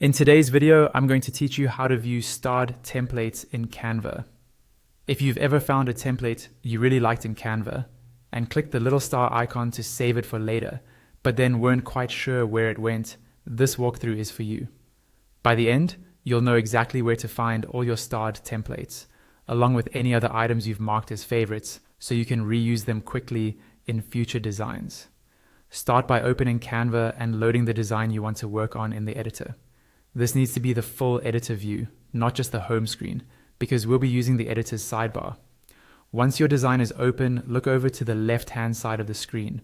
In today's video, I'm going to teach you how to view starred templates in Canva. If you've ever found a template you really liked in Canva and clicked the little star icon to save it for later, but then weren't quite sure where it went, this walkthrough is for you. By the end, you'll know exactly where to find all your starred templates, along with any other items you've marked as favorites, so you can reuse them quickly in future designs. Start by opening Canva and loading the design you want to work on in the editor. This needs to be the full editor view, not just the home screen, because we'll be using the editor's sidebar. Once your design is open, look over to the left-hand side of the screen.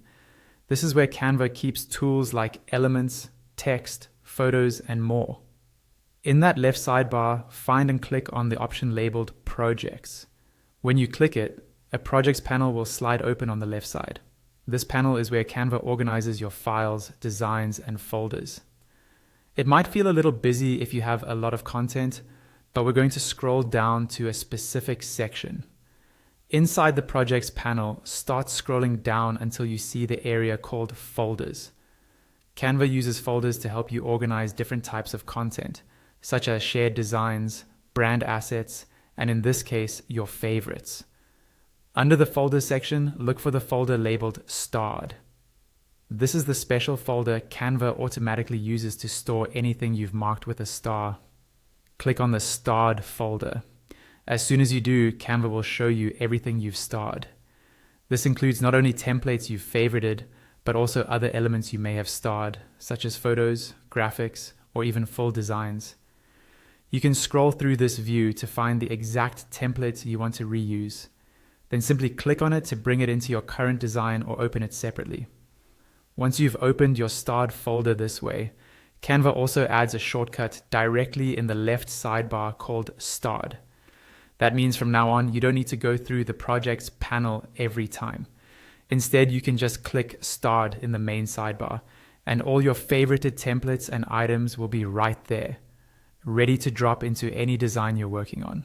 This is where Canva keeps tools like elements, text, photos, and more. In that left sidebar, find and click on the option labeled Projects. When you click it, a Projects panel will slide open on the left side. This panel is where Canva organizes your files, designs, and folders. It might feel a little busy if you have a lot of content, but we're going to scroll down to a specific section. Inside the Projects panel, start scrolling down until you see the area called Folders. Canva uses folders to help you organize different types of content, such as shared designs, brand assets, and in this case, your favorites. Under the Folders section, look for the folder labeled Starred. This is the special folder Canva automatically uses to store anything you've marked with a star. Click on the Starred folder. As soon as you do, Canva will show you everything you've starred. This includes not only templates you've favorited, but also other elements you may have starred, such as photos, graphics, or even full designs. You can scroll through this view to find the exact template you want to reuse. Then simply click on it to bring it into your current design or open it separately. Once you've opened your starred folder this way, Canva also adds a shortcut directly in the left sidebar called Starred. That means from now on, you don't need to go through the Projects panel every time. Instead, you can just click Starred in the main sidebar, and all your favorited templates and items will be right there, ready to drop into any design you're working on.